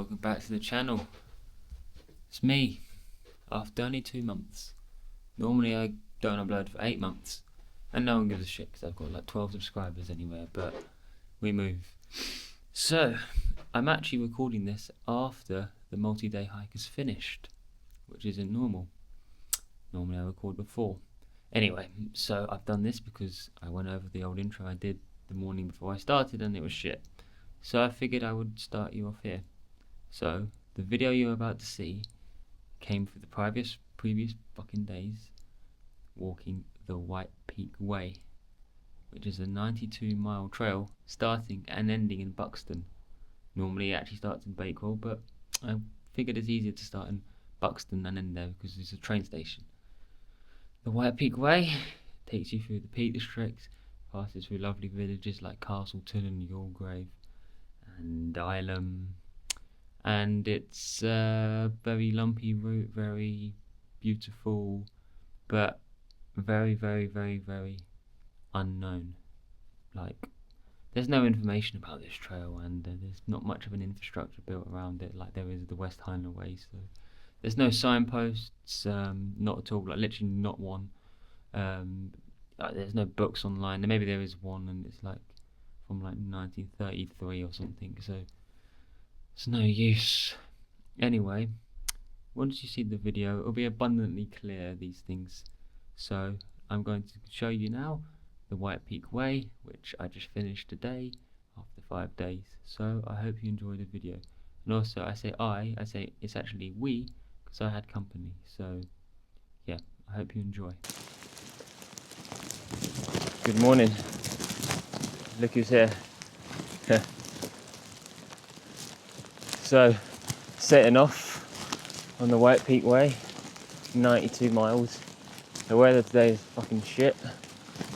welcome back to the channel. It's me, after only 2 months. Normally I don't upload for 8 months, and no one gives a shit because I've got like 12 subscribers anywhere, but we move. So, I'm actually recording this after the multi-day hike is finished, which isn't normal. Normally I record before. Anyway, so I've done this because I went over the old intro I did the morning before I started and it was shit. So I figured I would start you off here. So, the video you're about to see came from the previous fucking days walking the White Peak Way, which is a 92-mile trail starting and ending in Buxton. Normally it actually starts in Bakewell, but I figured it's easier to start in Buxton and end there because it's a train station. The White Peak Way takes you through the Peak District, passes through lovely villages like Castleton and Yorgrave and Ilam, and it's a very lumpy route, very beautiful, but very, very, very, very unknown. Like, there's no information about this trail, and there's not much of an infrastructure built around it like there is the West Highland Way. So there's no signposts, not at all, like literally not one. Like, there's no books online. Maybe there is one, and it's like from like 1933 or something, so it's no use. Anyway, once you see the video, it'll be abundantly clear, these things. So I'm going to show you now the White Peak Way, which I just finished today after 5 days. So I hope you enjoy the video. And also, I say it's actually we, because I had company. So yeah, I hope you enjoy. Good morning. Look who's here. So, setting off on the White Peak Way, 92 miles. The weather today is fucking shit,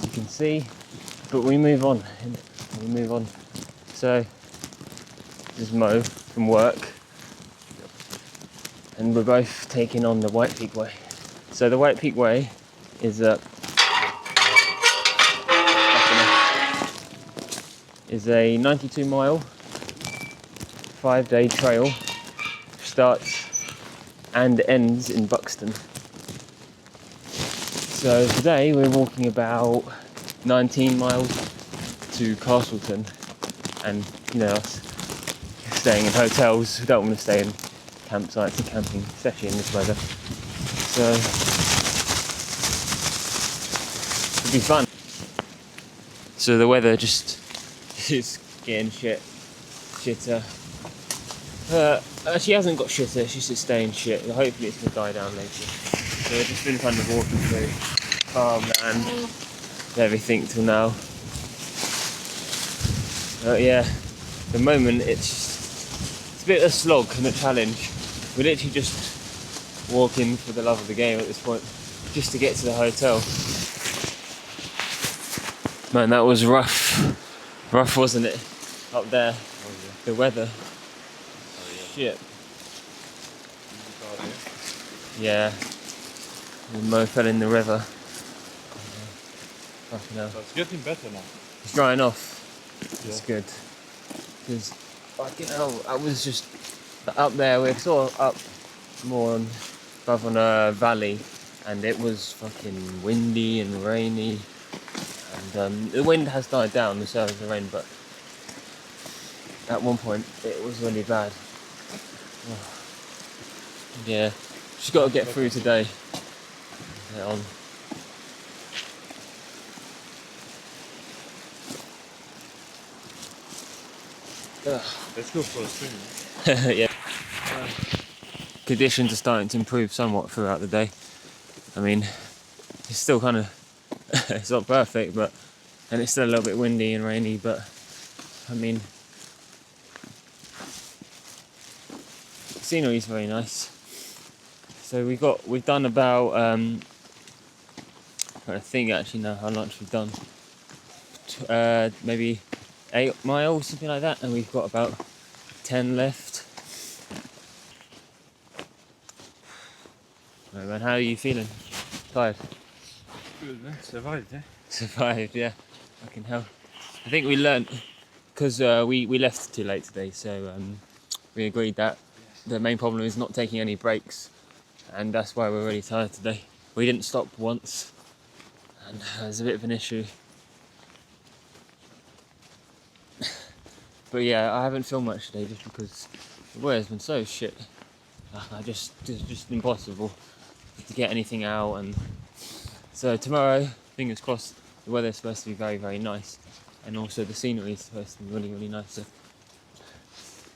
you can see, but we move on. So, this is Mo from work, and we're both taking on the White Peak Way. So the White Peak Way is a 92-mile, 5-day trail, starts and ends in Buxton. So today we're walking about 19 miles to Castleton, and you know, us staying in hotels, we don't want to stay in campsites and camping, especially in this weather. So it'll be fun. So the weather just is getting shitter. She hasn't got shitter, she's just staying shit. Hopefully it's going to die down later. So I've just been kind of walking through farmland and everything till now. But yeah, at the moment it's a bit of a slog and a challenge. We're literally just walking for the love of the game at this point, just to get to the hotel. Man, that was rough. Rough, wasn't it? Up there. Oh, yeah. The weather. Oh, yeah. Shit. Yeah. And Mo fell in the river. Fucking hell. So it's getting better now. It's drying off. Yeah. It's good. Because, fucking hell, I was just up there. We're sort of up more above on a valley, and it was fucking windy and rainy. And the wind has died down, the surface of the rain, but at one point it was really bad. Oh. Yeah, just got to get through today. Get on. Let's go for a swim. Yeah. Conditions are starting to improve somewhat throughout the day. I mean, it's still kind of it's not perfect, but and it's still a little bit windy and rainy, but I mean, the scenery is very nice. So we've done about I think actually know how much we've done, maybe 8 miles, something like that, and we've got about 10 left. Right, man, how are you feeling? Tired? Good, man. Survived, eh? Survived, yeah. Fucking hell. I think we learnt, because we left too late today, so we agreed that the main problem is not taking any breaks, and that's why we're really tired today. We didn't stop once, and there's a bit of an issue. But yeah, I haven't filmed much today just because the weather's been so shit. It's just impossible to get anything out. And so tomorrow, fingers crossed, the weather's supposed to be very, very nice, and also the scenery is supposed to be really, really nice.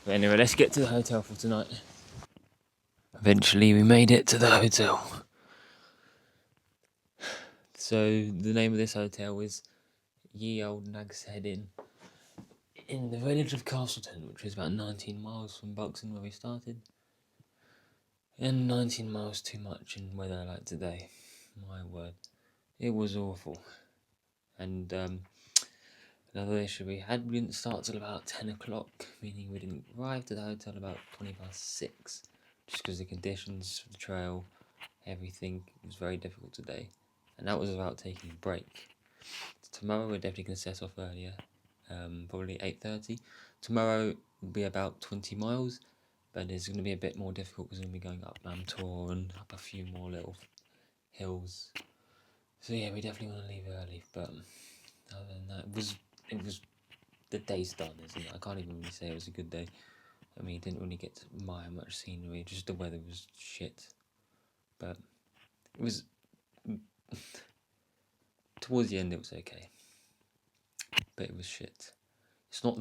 But anyway, let's get to the hotel for tonight. Eventually we made it to the hotel. So the name of this hotel is Ye Old Nag's Head Inn, in the village of Castleton, which is about 19 miles from Buxton where we started. And 19 miles too much in weather like today. My word. It was awful. And another issue we had, we didn't start till about 10 o'clock, meaning we didn't arrive to the hotel about 20 past 6. Just because the conditions for the trail, everything was very difficult today. And that was about taking a break. Tomorrow we're definitely going to set off earlier. Probably 8:30. Tomorrow will be about 20 miles, but it's going to be a bit more difficult because we're going to be going up Mamtor and up a few more little hills. So yeah, we definitely want to leave early, but other than that, it was the day's done, isn't it? I can't even really say it was a good day. I mean, didn't really get to admire much scenery, just the weather was shit. But it was towards the end it was okay. But it was shit. It's not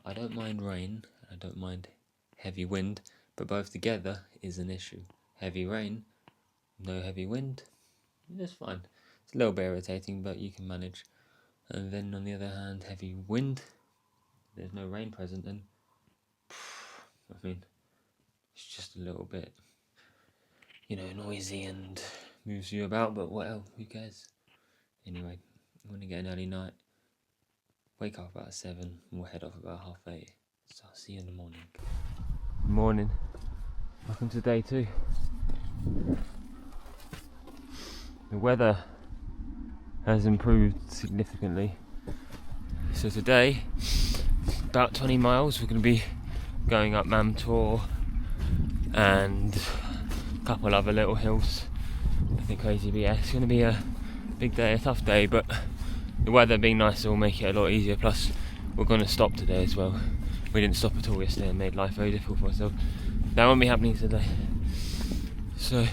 I don't mind rain, I don't mind heavy wind, but both together is an issue. Heavy rain, no heavy wind, it's fine. It's a little bit irritating, but you can manage. And then on the other hand, heavy wind, there's no rain present, and I mean, it's just a little bit, noisy and moves you about, but well, who cares? Anyway, I'm going to get an early night. Wake up about 7, we'll head off about 8:30. So I'll see you in the morning. Morning. Welcome to day 2. The weather has improved significantly. So today, about 20 miles, we're going to be going up Mamtor and a couple other little hills. Nothing crazy, but yeah, it's going to be a big day, a tough day, but the weather being nicer will make it a lot easier. Plus, we're going to stop today as well. We didn't stop at all yesterday and made life very difficult for ourselves. That won't be happening today. So,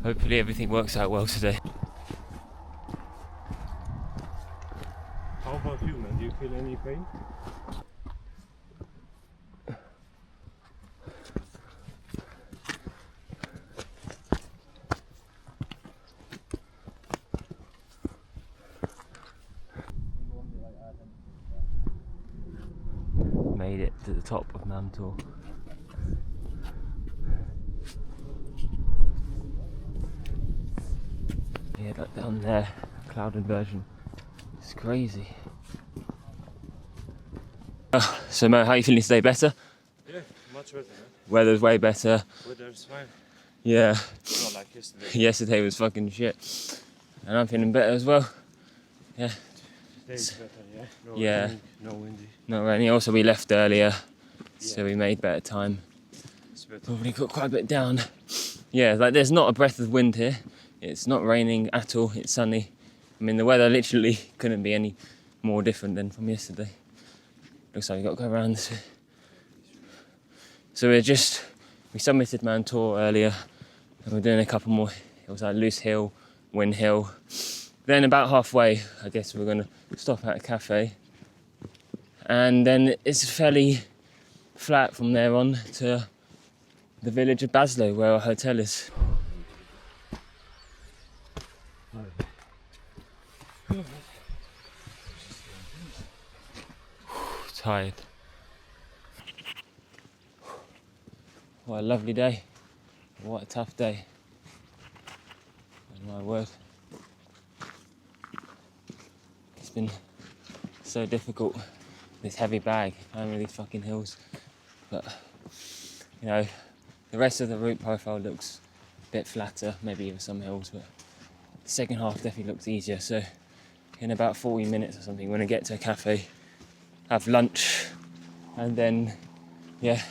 hopefully everything works out well today. How about you, man? Do you feel any pain? Made it to the top of Mamtor. Yeah, that down there, cloud inversion. It's crazy. So Mo, how are you feeling today? Better? Yeah, much better, man. Weather's way better. Weather's fine. Yeah. Not like yesterday. Yesterday was fucking shit. And I'm feeling better as well. Yeah. Today's better, yeah? No Yeah. rain, no windy. Not rainy. Also, we left earlier, so we made better time. It's better. Probably got quite a bit down. Yeah, like there's not a breath of wind here. It's not raining at all. It's sunny. I mean, the weather literally couldn't be any more different than from yesterday. Looks like we've got to go around this way. So we summited Mamtor earlier, and we're doing a couple more. It was like Loose Hill, Win Hill. Then about halfway, I guess we're going to stop at a cafe. And then it's fairly flat from there on to the village of Baslow, where our hotel is. Tired. What a lovely day. What a tough day. My word. It's been so difficult. This heavy bag, climbing these fucking hills. But, the rest of the route profile looks a bit flatter, maybe even some hills, but the second half definitely looks easier. So in about 40 minutes or something, we're going to get to a cafe have lunch, and then yeah,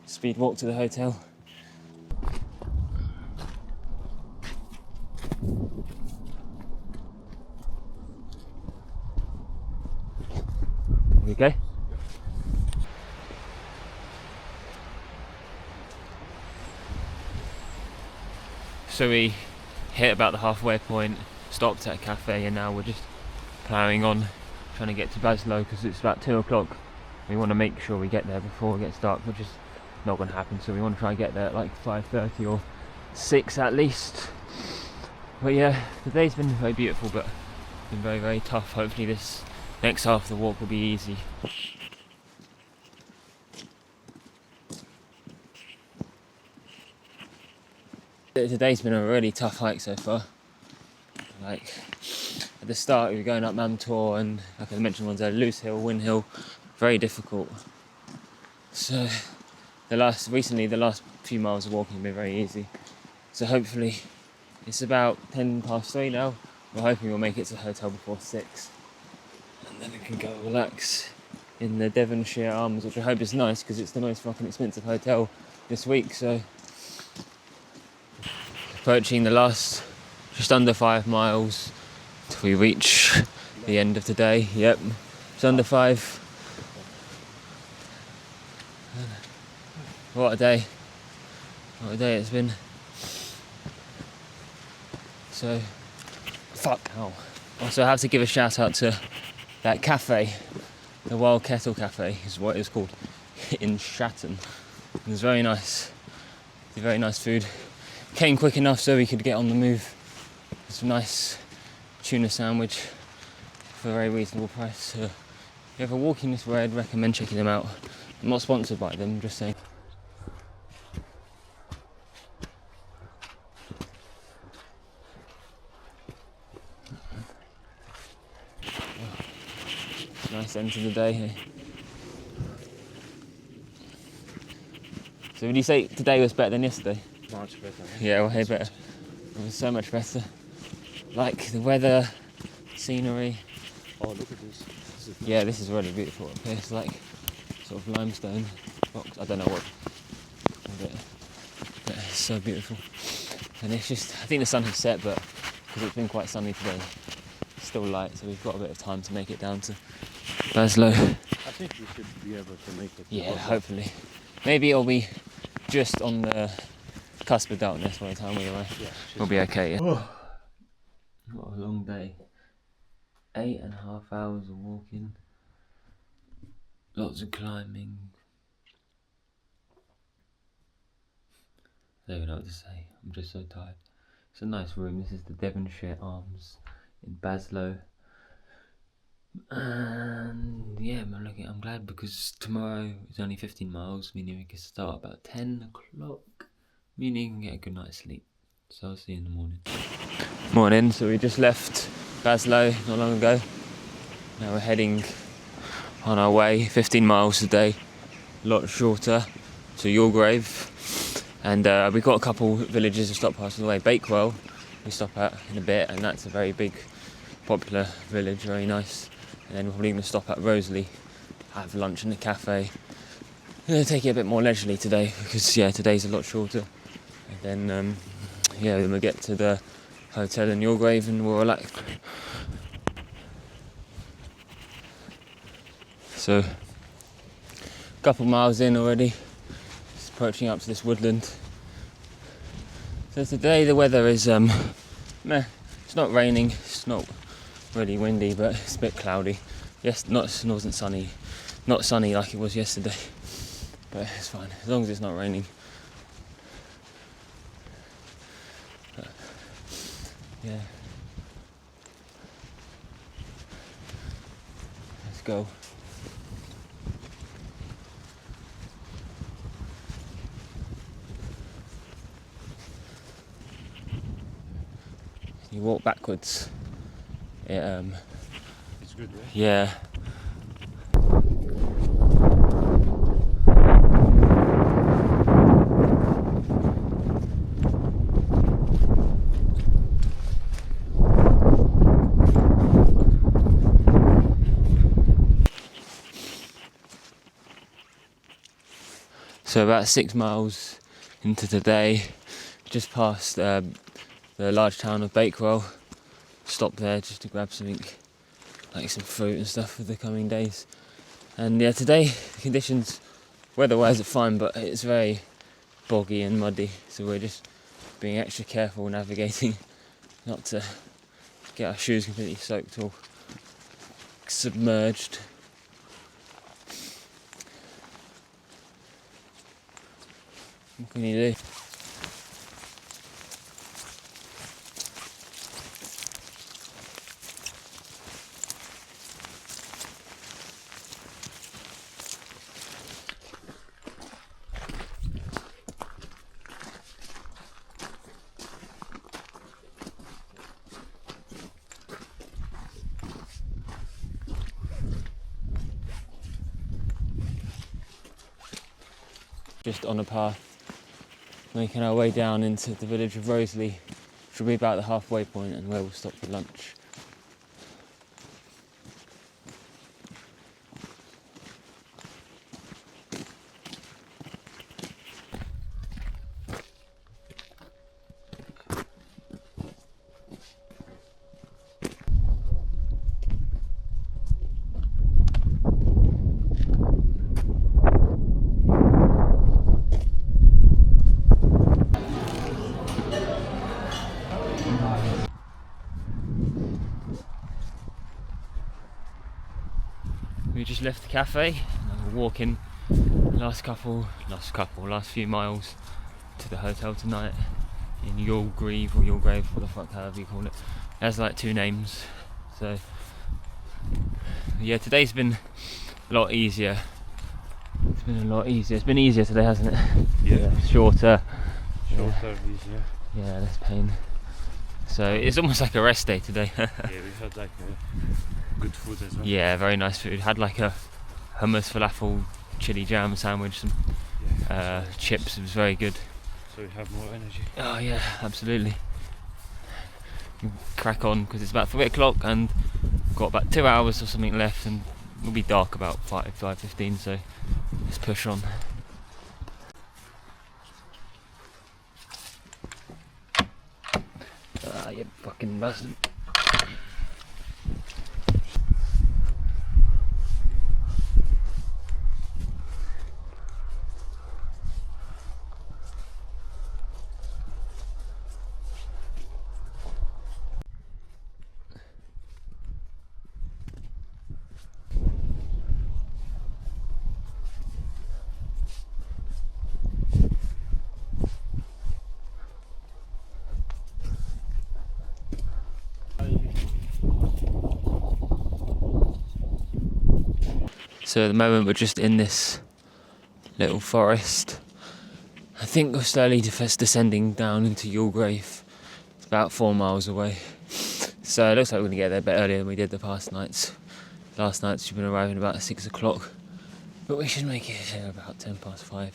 speed walk to the hotel. Okay. So we hit about the halfway point, stopped at a cafe, and now we're just ploughing on, trying to get to Baslo because it's about 2 o'clock. We want to make sure we get there before it gets dark, which is not going to happen. So we want to try and get there at like 5:30 or 6 at least. But yeah, the day's been very beautiful, but been very, very tough. Hopefully this next half of the walk will be easy. Today's been a really tough hike so far. Like at the start we were going up Mam Tor, and like I mentioned ones there, Loose Hill, Win Hill, very difficult. So the last few miles of walking have been very easy. So hopefully it's about 3:10 now. We're hoping we'll make it to the hotel before 6. And then we can go relax in the Devonshire Arms, which I hope is nice because it's the most fucking expensive hotel this week. So approaching the last just under 5 miles till we reach the end of the day. Yep, it's under 5. What a day. What a day it's been. So, Also I have to give a shout out to that cafe, the Wild Kettle Cafe is what it's called, in Shatton. It was very nice. It's very nice food. Came quick enough so we could get on the move. It's a nice tuna sandwich for a very reasonable price. So if you're ever walking this way, I'd recommend checking them out. I'm not sponsored by them, just saying. Nice end to the day here. So would you say today was better than yesterday? Much better. Yeah, way better. It was so much better. Like the weather, scenery. Oh, look at this. Yeah, this is really beautiful up here. It's like sort of limestone rocks. I don't know what. But it's so beautiful. And it's just, I think the sun has set, but because it's been quite sunny today, it's still light, so we've got a bit of time to make it down to Baslo. I think we should be able to make it. Yeah, hopefully. Maybe it'll be just on the cusp of darkness by the time we arrive. Yeah, we'll be okay. Yeah. Oh. What a long day. 8.5 hours of walking. Lots of climbing. I don't even know what to say. I'm just so tired. It's a nice room. This is the Devonshire Arms in Baslo. And yeah, I'm glad because tomorrow is only 15 miles, meaning we can start about 10 o'clock, meaning we can get a good night's sleep. So I'll see you in the morning. Morning, so we just left Baslo not long ago. Now we're heading on our way, 15 miles a day, a lot shorter, to Yorgrave. And we've got a couple villages to stop past on the way. Bakewell we stop at in a bit, and that's a very big, popular village, very nice. And then we're probably going to stop at Roseley, have lunch in the cafe. I'm going to take it a bit more leisurely today because yeah, today's a lot shorter. And then then we'll get to the hotel in Yorgrave and we'll relax. So, a couple miles in already, just approaching up to this woodland. So today the weather is meh. It's not raining, it's not really windy, but it's a bit cloudy. Yes, wasn't sunny, not sunny like it was yesterday, but it's fine as long as it's not raining. But, yeah, let's go. You walk backwards. It's good, right? Yeah. So about 6 miles into today, just past the large town of Bakewell. Stopped there just to grab something, like some fruit and stuff for the coming days. And yeah, today the conditions weather-wise are fine, but it's very boggy and muddy, so we're just being extra careful navigating, not to get our shoes completely soaked or submerged. What can you do? Just on a path, making our way down into the village of Roseley, which will be about the halfway point and where we'll stop for lunch. We just left the cafe and we're walking last few miles to the hotel tonight in Yulgrave or Yulgrave, what the fuck, however you call it. It has like 2 names. So yeah, today's been a lot easier. It's been a lot easier. It's been easier today, hasn't it? Yeah. Shorter, Easier. yeah, less pain. So it's almost like a rest day today. Yeah, we've had like good food as well. Yeah, very nice food. Had like a hummus, falafel, chili jam sandwich, some chips. It was very good. So we have more energy. Oh yeah, absolutely. Crack on, because it's about 3 o'clock and we've got about 2 hours or something left, and it'll be dark about 5:15. So let's push on. Ah, you fucking bastard. So at the moment we're just in this little forest. I think we're slowly descending down into Yulgrave. It's about 4 miles away. So it looks like we're going to get there a bit earlier than we did the past nights. Last night's we've been arriving about 6 o'clock. But we should make it here about 5:10.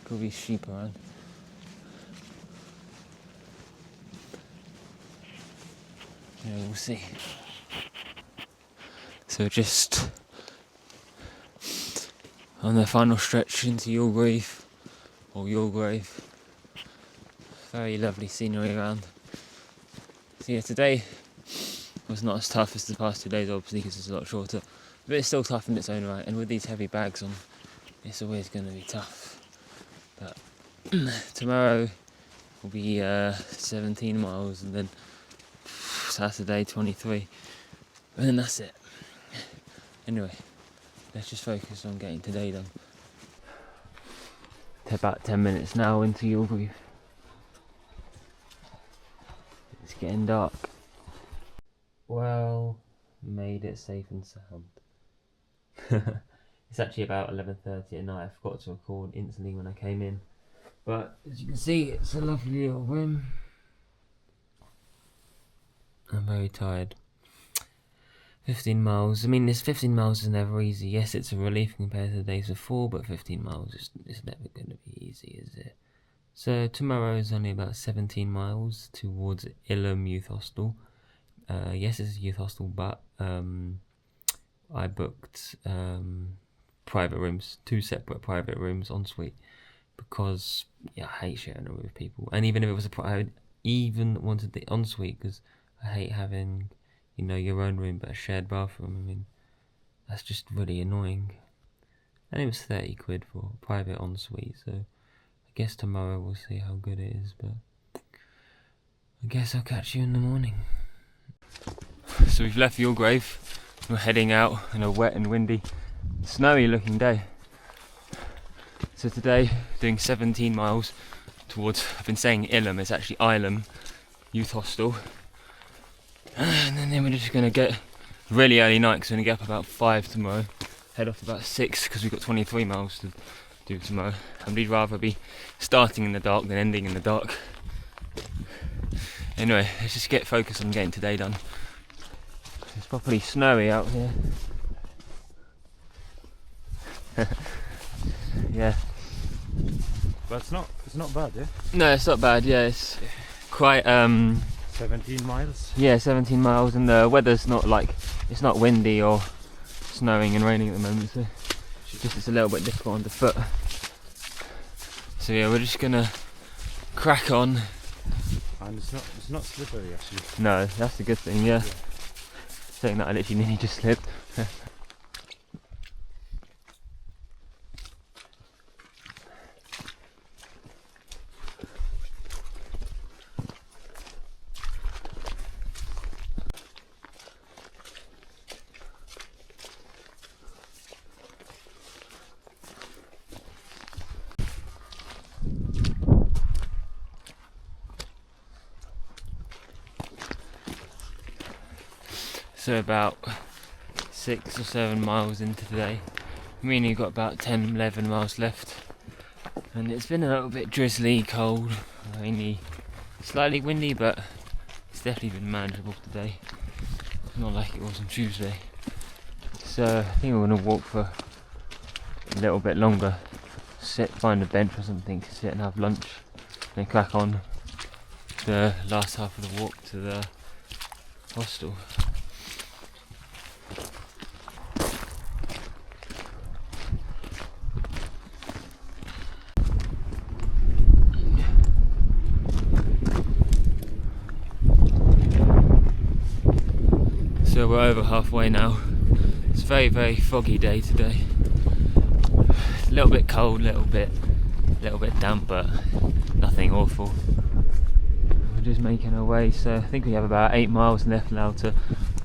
Could be sheep around. Yeah, we'll see. So just on the final stretch into Yulgrave, or Yulgrave. Very lovely scenery around. So yeah, today was not as tough as the past 2 days, obviously, because it's a lot shorter. But it's still tough in its own right, and with these heavy bags on, it's always going to be tough. But tomorrow will be 17 miles, and then Saturday 23, and then that's it. Anyway, let's just focus on getting today done. It's about 10 minutes now into Yulgrave. It's getting dark. Well, made it safe and sound. It's actually about 11:30 at night. I forgot to record instantly when I came in. But as you can see, it's a lovely little room. I'm very tired. 15 miles. I mean, this 15 miles is never easy. Yes, it's a relief compared to the days before, but 15 miles is never going to be easy, is it? So tomorrow is only about 17 miles towards Ilham Youth Hostel. Yes, it's a youth hostel, but I booked private rooms, 2 separate private rooms ensuite, because yeah, I hate sharing a room with people. And even if it was I even wanted the ensuite because I hate having, you know, your own room but a shared bathroom. I mean, that's just really annoying. And it was 30 quid for a private ensuite, so I guess tomorrow we'll see how good it is, but I guess I'll catch you in the morning. So we've left Mulgrave. We're heading out on a wet and windy, snowy looking day. So today, doing 17 miles towards, I've been saying Ilham, it's actually Ilam Youth Hostel. And then we're just going to get really early night because we're going to get up about 5 tomorrow. Head off about 6 because we've got 23 miles to do tomorrow. And we'd rather be starting in the dark than ending in the dark. Anyway, let's just get focused on getting today done. It's properly snowy out here. Yeah. But it's not bad, yeah? No, it's not bad, yeah, it's quite 17 miles. yeah, 17 miles, and the weather's not like, it's not windy or snowing and raining at the moment, so it's a little bit difficult on the foot. So yeah, we're just gonna crack on. And it's not slippery actually. No, that's the good thing, yeah. Saying that, I literally nearly just slipped. So about 6 or 7 miles into the day, meaning you've got about 10, 11 miles left, and it's been a little bit drizzly, cold, rainy, slightly windy, but it's definitely been manageable today, not like it was on Tuesday. So I think we're going to walk for a little bit longer, find a bench or something to sit and have lunch, then crack on the last half of the walk to the hostel. So we're over halfway now. It's a very, very foggy day today. It's a little bit cold, a little bit damp, but nothing awful. We're just making our way, so I think we have about 8 miles left now to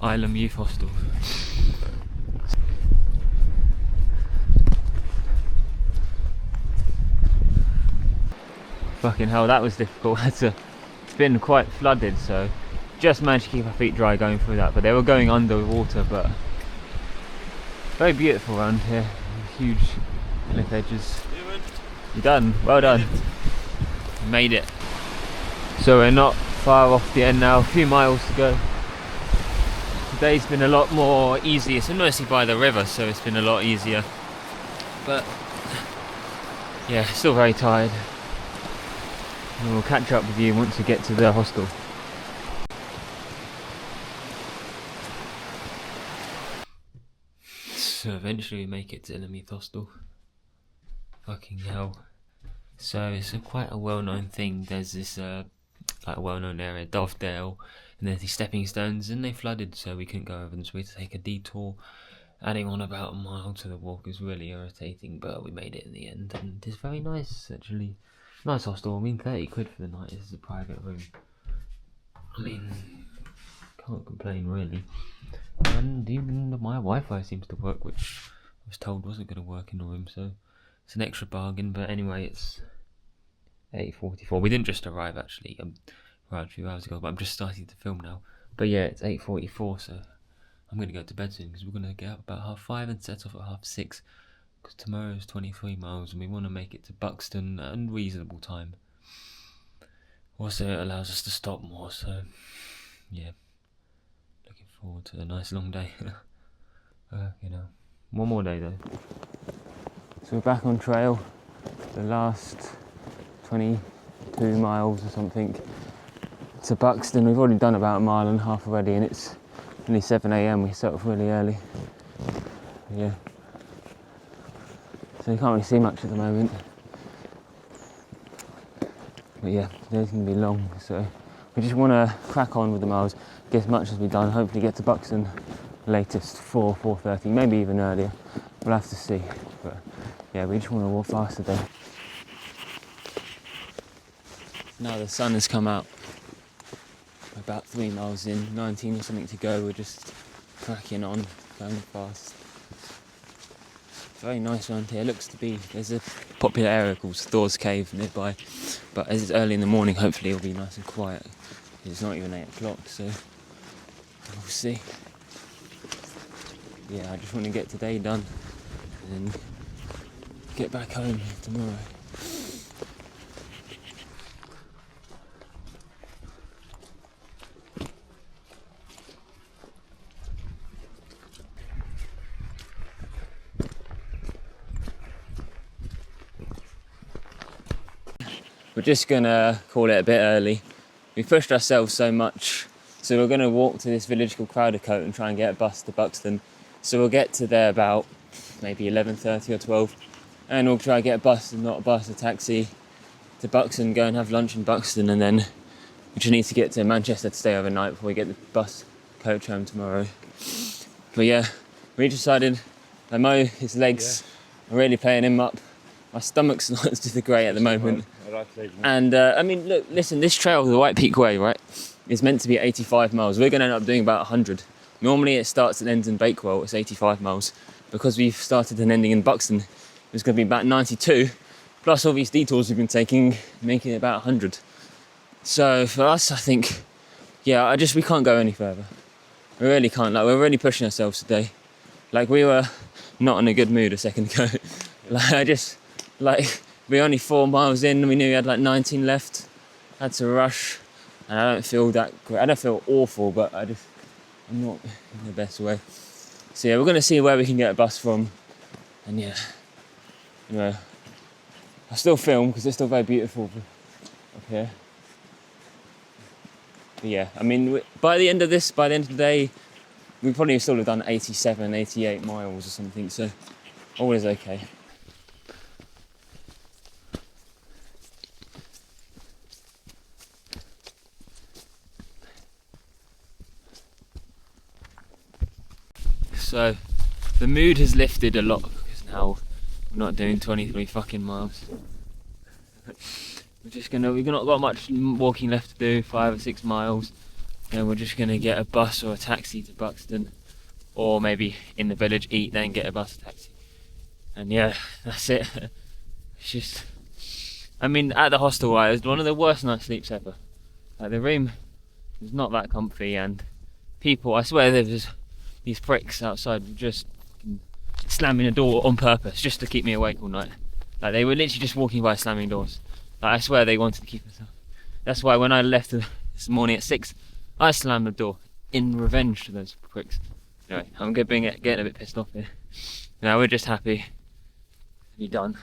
Ilam Youth Hostel. Fucking hell, that was difficult. It's been quite flooded, so just managed to keep our feet dry going through that, but they were going underwater. But very beautiful around here, huge cliff edges. You're done, well done. Made it. So we're not far off the end now, a few miles to go. Today's been a lot more easy. It's been mostly by the river, so it's been a lot easier, but yeah, still very tired. And we'll catch up with you once we get to the hostel. So eventually we make it to Ilham Youth Hostel. Fucking hell. So it's quite a well-known thing. There's this like a well-known area, Dovedale, and there's these stepping stones, and they flooded, so we couldn't go over them, so we had to take a detour. Adding on about a mile to the walk is really irritating, but we made it in the end, and it's very nice actually. Nice hostel. I mean, 30 quid for the night. This is a private room. I mean, can't complain really. And even my Wi-Fi seems to work, which I was told wasn't going to work in the room, so it's an extra bargain. But anyway, it's 8:44. We didn't just arrive actually. Arrived a few hours ago, but I'm just starting to film now. But yeah, it's 8:44, so I'm going to go to bed soon because we're going to get up about 5:30 and set off at 6:30. Because tomorrow's 23 miles and we want to make it to Buxton at a reasonable time. Also, it allows us to stop more, so yeah. Looking forward to a nice long day. You know, one more day though. So we're back on trail. The last 22 miles or something to Buxton. We've already done about 1.5 miles already, and it's only 7 AM. We set off really early. Yeah. so you can't really see much at the moment. But yeah, today's going to be long, so we just want to crack on with the miles, get as much as we've done, hopefully get to Buxton latest 4:30, maybe even earlier. We'll have to see. But yeah, we just want to walk fast today. Now the sun has come out. We're about 3 miles in, 19 or something to go. We're just cracking on, going fast. Very nice around here. Looks to be, there's a popular area called Thor's Cave nearby, but as it's early in the morning, hopefully it'll be nice and quiet. It's not even 8 o'clock, so we'll see. Yeah, I just want to get today done and then get back home tomorrow. We're just gonna call it a bit early. We pushed ourselves so much, so we're gonna walk to this village called Crowdercote and try and get a bus to Buxton. So we'll get to there about maybe 11:30 or 12, and we'll try and get a bus, not a bus, a taxi to Buxton, go and have lunch in Buxton, and then we just need to get to Manchester to stay overnight before we get the bus coach home tomorrow. But yeah, we decided that Mo, his legs are really playing him up. My stomach's not too great at the moment. And I mean, look, listen, this trail, the White Peak Way, right, is meant to be 85 miles. We're going to end up doing about 100. Normally it starts and ends in Bakewell, it's 85 miles. Because we've started and ending in Buxton, it's going to be about 92. Plus all these detours we've been taking, making it about 100. So for us, I think, yeah, we can't go any further. We really can't. Like, we're really pushing ourselves today. Like, we were not in a good mood a second ago. We're only 4 miles in, we knew we had like 19 left. Had to rush, and I don't feel that great. I don't feel awful, but I'm not in the best way. So yeah, we're gonna see where we can get a bus from, and yeah, I still film because it's still very beautiful up here. But yeah, I mean, by the end of the day, we probably still have done 87, 88 miles or something, so all is okay. So, the mood has lifted a lot because now we're not doing 23 fucking miles. We've not got much walking left to do, 5 or 6 miles. And we're just gonna get a bus or a taxi to Buxton, or maybe in the village eat, then get a bus or taxi. And yeah, that's it. It's just, I mean, at the hostel, it was one of the worst night sleeps ever. Like, the room was not that comfy, and people, I swear there was these pricks outside just slamming the door on purpose just to keep me awake all night. Like, they were literally just walking by slamming doors. Like, I swear they wanted to keep us up. That's why when I left this morning at 6, I slammed the door in revenge to those pricks. Anyway, I'm getting a bit pissed off here. Now we're just happy to be done.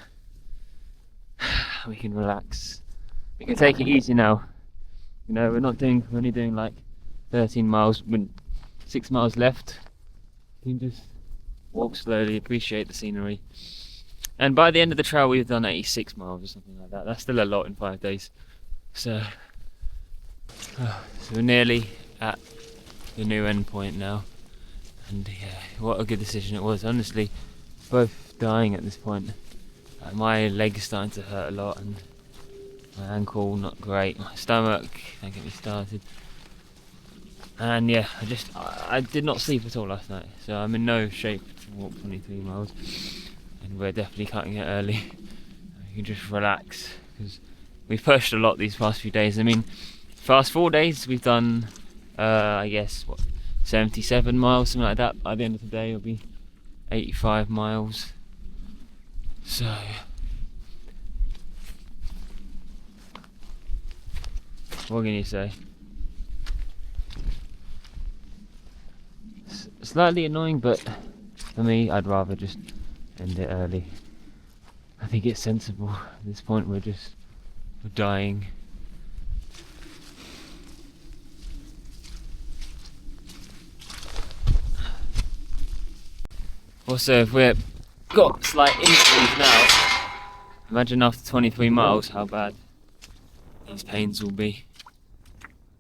We can relax. We can take it easy now. You know, we're only doing like 13 miles, with 6 miles left. You can just walk slowly, appreciate the scenery. And by the end of the trail, we've done 86 miles or something like that. That's still a lot in 5 days. So we're nearly at the new end point now. And yeah, what a good decision it was. Honestly, both dying at this point. My leg's starting to hurt a lot, and my ankle not great. My stomach, don't get me started. And yeah, I did not sleep at all last night, so I'm in no shape to walk 23 miles, and we're definitely cutting it early. You can just relax, because we've pushed a lot these past few days. I mean, past 4 days we've done, I guess, 77 miles, something like that. By the end of the day it'll be 85 miles. So what can you say? Slightly annoying, but for me, I'd rather just end it early. I think it's sensible. At this point, we're dying. Also, if we're got slight injuries now. Imagine after 23 miles how bad these pains will be.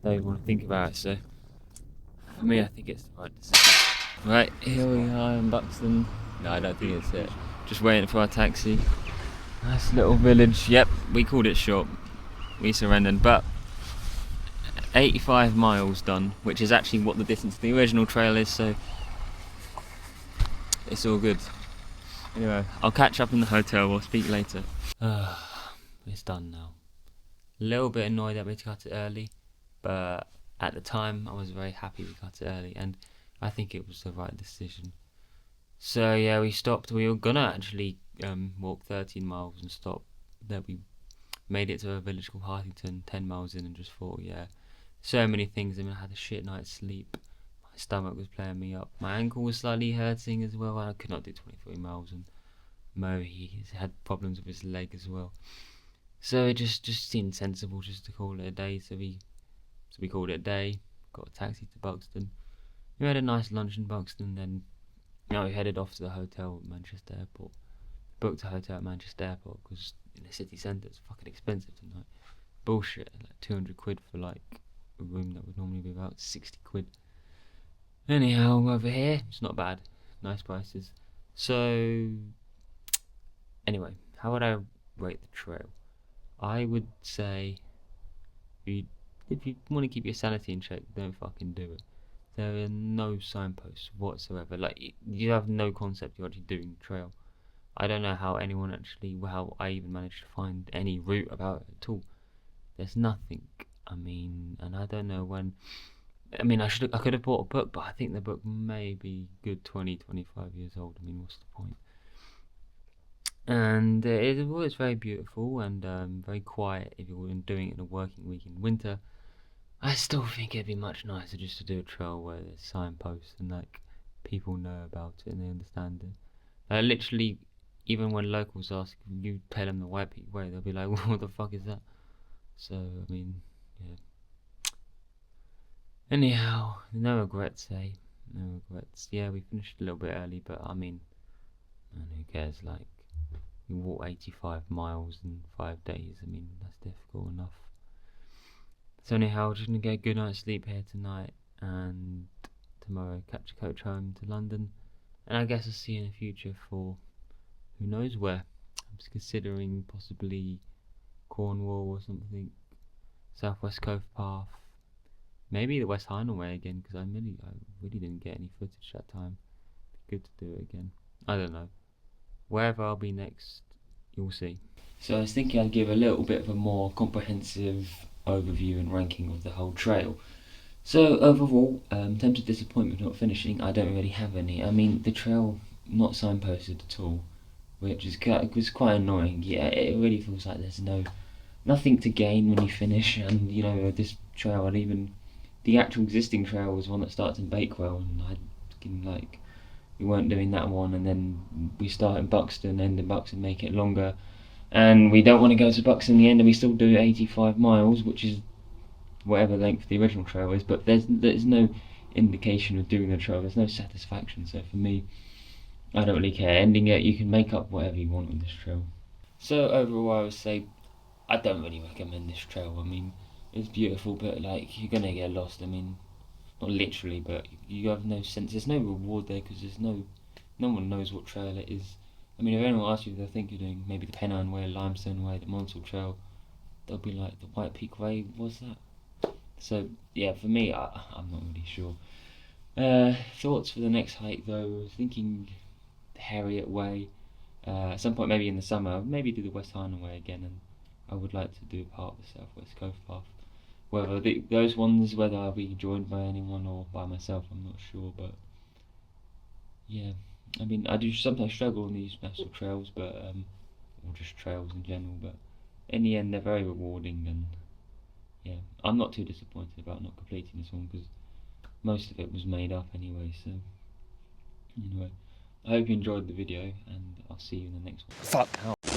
Don't even want to think about it, so for me I think it's the right decision. Right, here we are in Buxton. No, I don't think it's it. Just waiting for our taxi. Nice little village. Yep, we called it short. We surrendered, but 85 miles done, which is actually what the distance to the original trail is, so it's all good. Anyway, I'll catch up in the hotel, we'll speak later. It's done now. A little bit annoyed that we had to cut it early, but at the time I was very happy we cut it early, and I think it was the right decision. So yeah, we stopped. We were gonna actually walk 13 miles and stop. Then we made it to a village called Hartington, 10 miles in, and just thought, yeah, so many things. I mean, I had a shit night's sleep. My stomach was playing me up. My ankle was slightly hurting as well, and I could not do 23 miles. And Mo, he had problems with his leg as well. So it just seemed sensible just to call it a day. So we called it a day. Got a taxi to Buxton. We had a nice lunch in Buxton, then we headed off to the hotel at Manchester Airport. Booked a hotel at Manchester Airport because in the city centre it's fucking expensive tonight. Bullshit, like 200 quid for like a room that would normally be about 60 quid. Anyhow, over here it's not bad, nice prices. So anyway, how would I rate the trail? I would say if you want to keep your sanity in check, don't fucking do it. There are no signposts whatsoever. Like, you have no concept you're actually doing the trail. I don't know how how I even managed to find any route about it at all. There's nothing. I mean, and I don't know when. I mean, I could have bought a book, but I think the book may be good 20, 25 years old. I mean, what's the point? And it was very beautiful and very quiet if you were doing it in a working week in winter. I still think it'd be much nicer just to do a trail where there's signposts and like people know about it and they understand it. Literally, even when locals ask, you tell them the white people way, they'll be like, "What the fuck is that?" So I mean, yeah. Anyhow, no regrets, eh? No regrets. Yeah, we finished a little bit early, but I mean, and who cares? Like, you walk 85 miles in 5 days. I mean, that's difficult enough. So anyhow, just gonna get a good night's sleep here tonight, and tomorrow catch a coach home to London, and I guess I'll see you in the future for who knows where. I'm just considering possibly Cornwall or something, Southwest Coast Path, maybe the West Highland Way again, because I really didn't get any footage that time. Be good to do it again. I don't know. Wherever I'll be next, you'll see. So I was thinking I'd give a little bit of a more comprehensive overview and ranking of the whole trail. So overall, in terms of disappointment not finishing, I don't really have any. I mean, the trail not signposted at all, which was quite annoying. Yeah, it really feels like there's nothing to gain when you finish. And you know, this trail, and even the actual existing trail was one that starts in Bakewell, and we weren't doing that one, and then we start in Buxton, end in Buxton, make it longer. And we don't want to go to Buxton in the end, and we still do 85 miles, which is whatever length the original trail is, but there's no indication of doing the trail, there's no satisfaction. So for me, I don't really care. Ending it, you can make up whatever you want on this trail. So overall, I would say I don't really recommend this trail. I mean, it's beautiful, but like, you're gonna get lost. I mean, not literally, but you have no sense, there's no reward there, because no one knows what trail it is. I mean, if anyone asks you if they think you're doing maybe the Pennine Way, Limestone Way, the Monsell Trail, they'll be like, the White Peak Way, what's that? So yeah, for me, I'm not really sure. Thoughts for the next hike though, I was thinking the Harriet Way, at some point maybe in the summer, maybe do the West Highland Way again, and I would like to do part of the Southwest Coast Path. Whether those ones, whether I'll be joined by anyone or by myself, I'm not sure, but yeah. I mean, I do sometimes struggle on these national trails, but or just trails in general, but in the end they're very rewarding, and yeah, I'm not too disappointed about not completing this one, because most of it was made up anyway. So anyway, I hope you enjoyed the video, and I'll see you in the next one. Fuck.